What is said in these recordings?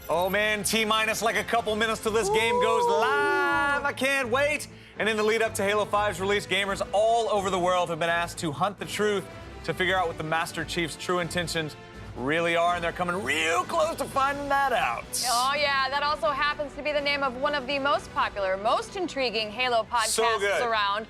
Oh man, T-minus like a couple minutes till this game goes live. I can't wait. And in the lead up to Halo 5's release, gamers all over the world have been asked to hunt the truth to figure out what the Master Chief's true intentions really are, and they're coming real close to finding that out. Oh yeah, that also happens to be the name of one of the most popular, most intriguing Halo podcasts around.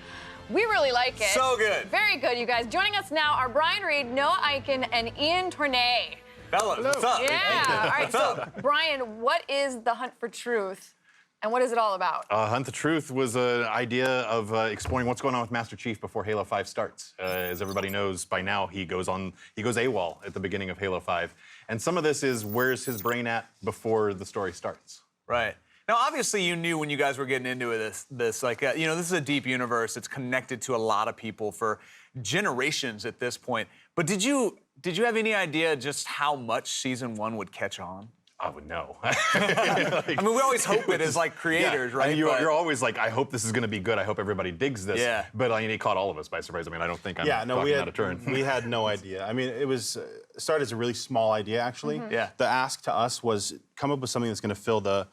We really like it. So good. Very good, you guys. Joining us now are Brian Reed, Noah Eichen, and Ian Tournay. Fellas, what's up? Yeah. All right, so Brian, what is the Hunt for Truth, and what is it all about? Hunt the Truth was an idea of exploring what's going on with Master Chief before Halo 5 starts. As everybody knows by now, he goes AWOL at the beginning of Halo 5. And some of this is where's his brain at before the story starts. Right. Now, obviously, you knew when you guys were getting into this this is a deep universe. It's connected to a lot of people for generations at this point. But did you have any idea just how much season 1 would catch on? I would know. I mean, we always hope it as like creators, right? I mean, you're always like, I hope this is going to be good. I hope everybody digs this. Yeah. But I mean, it caught all of us by surprise. I mean, I don't think I'm talking out of turn. We had no idea. I mean, it was started as a really small idea, actually. Mm-hmm. Yeah. The ask to us was come up with something that's going to fill the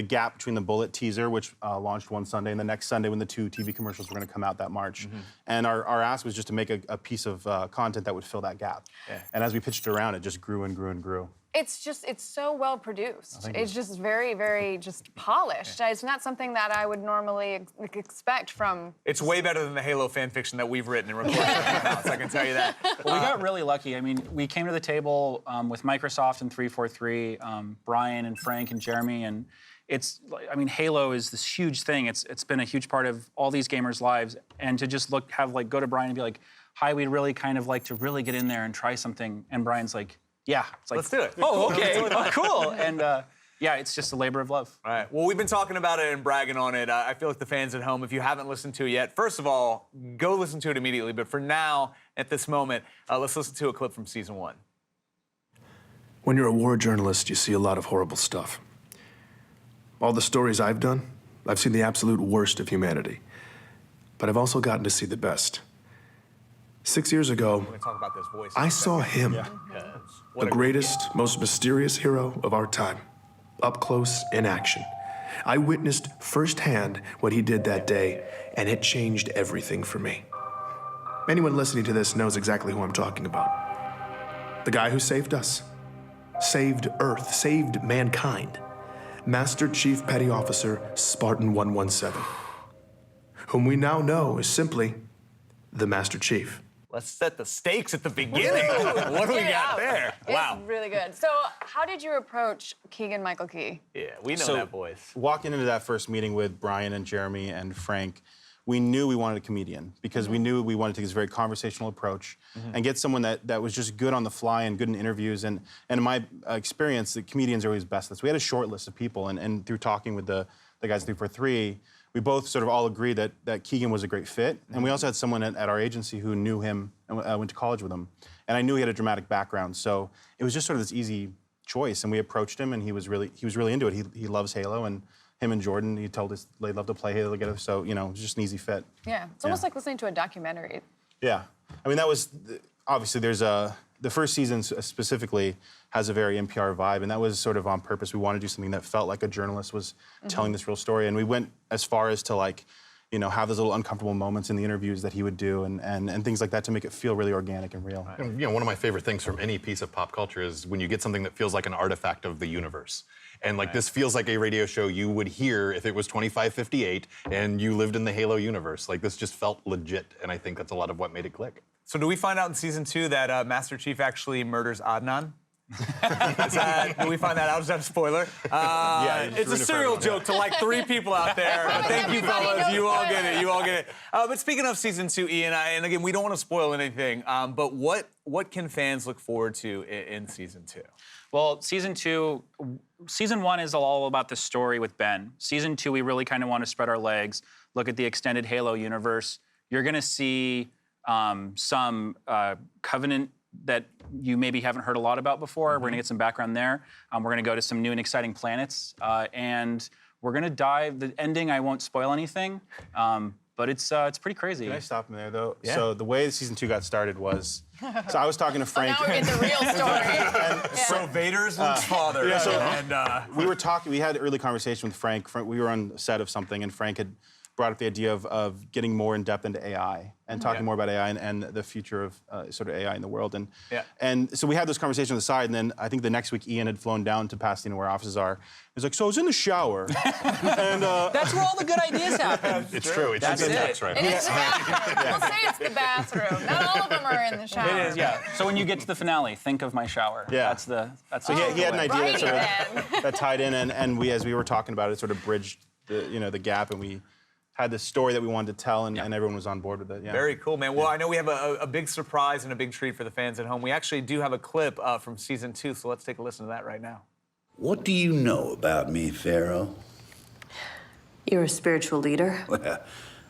gap between the Bullet teaser, which launched one Sunday, and the next Sunday when the 2 TV commercials were going to come out that March. Mm-hmm. And our ask was just to make a piece of content that would fill that gap. Yeah. And as we pitched it around, it just grew and grew and grew. It's so well produced. It's just very, very just polished. It's not something that I would normally expect from. It's way better than the Halo fan fiction that we've written and recorded right now, so I can tell you that. Well, we got really lucky. I mean, we came to the table with Microsoft and 343, Brian and Frank and Jeremy, and Halo is this huge thing. It's been a huge part of all these gamers' lives, and to just go to Brian and be like, "Hi, we'd really kind of like to really get in there and try something," and Brian's like, "Yeah, it's like, let's do it." Oh, okay, oh, cool, and yeah, it's just a labor of love. All right. Well, we've been talking about it and bragging on it. I feel like the fans at home, if you haven't listened to it yet, first of all, go listen to it immediately. But for now, at this moment, let's listen to a clip from season 1. When you're a war journalist, you see a lot of horrible stuff. All the stories I've done, I've seen the absolute worst of humanity. But I've also gotten to see the best. 6 years ago, We're gonna talk about this voice. I saw him, the greatest, most mysterious hero of our time, up close in action. I witnessed firsthand what he did that day, and it changed everything for me. Anyone listening to this knows exactly who I'm talking about. The guy who saved us, saved Earth, saved mankind. Master Chief Petty Officer Spartan 117, whom we now know is simply the Master Chief. Let's set the stakes at the beginning. What do we got there? Wow. It's really good. So how did you approach Keegan-Michael Key? Yeah, we know So, that voice. Walking into that first meeting with Brian and Jeremy and Frank, we knew we wanted a comedian because we knew we wanted to take this very conversational approach and get someone that was just good on the fly and good in interviews. And in my experience, the comedians are always best at this. We had a short list of people, and through talking with the guys at 343, we both sort of all agreed that Keegan was a great fit. And we also had someone at our agency who knew him and went to college with him. And I knew he had a dramatic background. So it was just sort of this easy choice. And we approached him, and he was really into it. He loves Halo, and him and Jordan, he told us they'd love to play Halo together. So, it was just an easy fit. Yeah, it's almost like listening to a documentary. Yeah. I mean, that was, obviously the first season specifically has a very NPR vibe, and that was sort of on purpose. We wanted to do something that felt like a journalist was telling this real story, and we went as far as to have those little uncomfortable moments in the interviews that he would do and things like that to make it feel really organic and real. And, one of my favorite things from any piece of pop culture is when you get something that feels like an artifact of the universe. And this feels like a radio show you would hear if it was 2558 and you lived in the Halo universe. This just felt legit, and I think that's a lot of what made it click. So do we find out in season 2 that Master Chief actually murders Adnan? Do we find that out? Is that a spoiler? Yeah, it's a serial joke to like 3 people out there. But thank you, fellas. You all get it. You all get it. But speaking of season 2, Ian, and again, we don't want to spoil anything, but what can fans look forward to in season 2? Well, season 1 is all about the story with Ben. Season 2, we really kind of want to spread our legs, look at the extended Halo universe. You're going to see some Covenant that you maybe haven't heard a lot about before. We're going to get some background there. We're going to go to some new and exciting planets, and we're going to dive. The ending, I won't spoil anything, But it's pretty crazy. Can I stop him there, though? Yeah. So the way season 2 got started was, so I was talking to Frank. Now we're getting the real story. So Vader's Luke's father. yeah, so- and We were talking, we had an early conversation with Frank. We were on set of something, and Frank had brought up the idea of getting more in depth into AI and talking more about AI and the future of sort of AI in the world. And so we had this conversation on the side, and then I think the next week Ian had flown down to Pasadena where our offices are. He was like, so I was in the shower. And That's where all the good ideas happen. It's true. It's That's just it. text right It now. is the bathroom. We'll say it's the bathroom. Not all of them are in the shower. It is, yeah. So when you get to the finale, think of my shower. Yeah. That's the. so he had an idea that, Righty sort then. of, that tied in, and we, as we were talking about it, sort of bridged the gap, and we had this story that we wanted to tell, and everyone was on board with it. Yeah. very cool, man. Well, I know we have a big surprise and a big treat for the fans at home. We actually do have a clip from season 2, so let's take a listen to that right now. What do you know about me, Pharaoh? You're a spiritual leader. Well,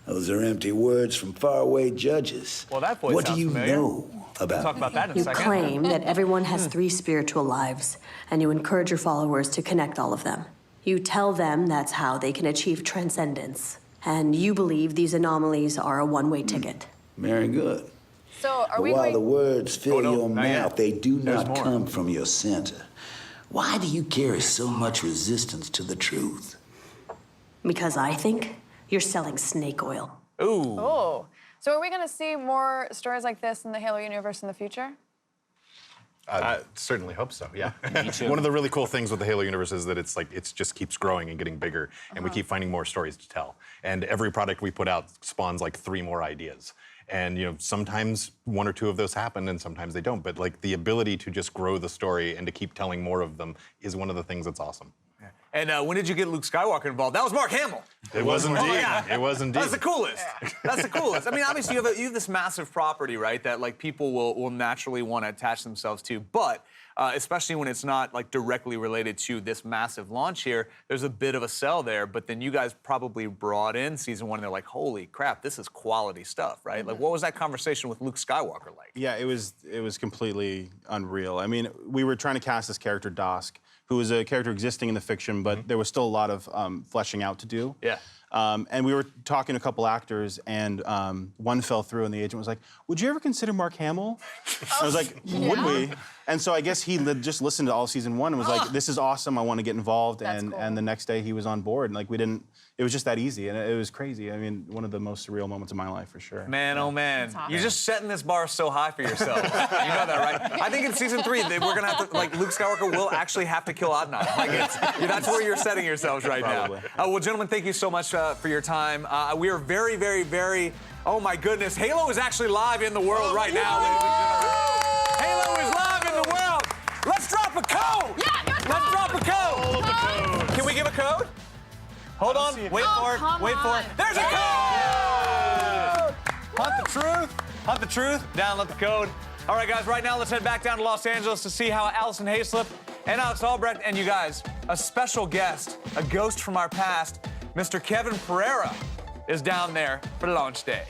those are empty words from faraway judges. Well, that voice What do sounds you familiar. know We'll talk about about that in a You second. claim that everyone has 3 spiritual lives, and you encourage your followers to connect all of them. You tell them that's how they can achieve transcendence. And you believe these anomalies are a one-way ticket. Very good. So are But we while going... the words fill no, your not yet. mouth, they do There's not more. come from your center. Why do you carry so much resistance to the truth? Because I think you're selling snake oil. Ooh. Oh. So are we going to see more stories like this in the Halo universe in the future? I certainly hope so, yeah. Me too. One of the really cool things with the Halo universe is that it's like, it just keeps growing and getting bigger, and we keep finding more stories to tell. And every product we put out spawns like 3 more ideas. And sometimes 1 or 2 of those happen, and sometimes they don't. But like the ability to just grow the story and to keep telling more of them is one of the things that's awesome. And when did you get Luke Skywalker involved? That was Mark Hamill. It was indeed. Oh, yeah. It was indeed. That's the coolest. That's the coolest. I mean, obviously, you have this massive property, right, that like people will naturally want to attach themselves to. But especially when it's not like directly related to this massive launch here, there's a bit of a sell there. But then you guys probably brought in season 1, and they're like, holy crap, this is quality stuff, right? Like, what was that conversation with Luke Skywalker like? Yeah, it was completely unreal. I mean, we were trying to cast this character, Dosk, who was a character existing in the fiction, but there was still a lot of fleshing out to do. Yeah. And we were talking to a couple actors, and one fell through, and the agent was like, would you ever consider Mark Hamill? I was like, would we? And so I guess he just listened to all season 1 and was like, this is awesome, I want to get involved. That's And cool. and the next day he was on board, and like it was just that easy, and it was crazy. I mean, one of the most surreal moments of my life, for sure. Man, oh man, awesome. you're just setting this bar so high for yourself. You know that, right? I think in season 3 we're gonna have to, like, Luke Skywalker will actually have to kill Adnan. Like, that's where you're setting yourselves right Probably. now. Well, gentlemen, thank you so much for your time. We are very, very, very. Oh my goodness, Halo is actually live in the world right now, ladies and gentlemen. Halo is live in the world. Let's drop a code. Yeah, Let's drop a code. Can we give a code? Hold on. Wait for it. come Wait for on. it. There's a code! Hunt the truth. Hunt the truth. Download the code. All right, guys, right now let's head back down to Los Angeles to see how Allison Hayslip and Alex Albrecht and you guys, a special guest, a ghost from our past, Mr. Kevin Pereira, is down there for launch day.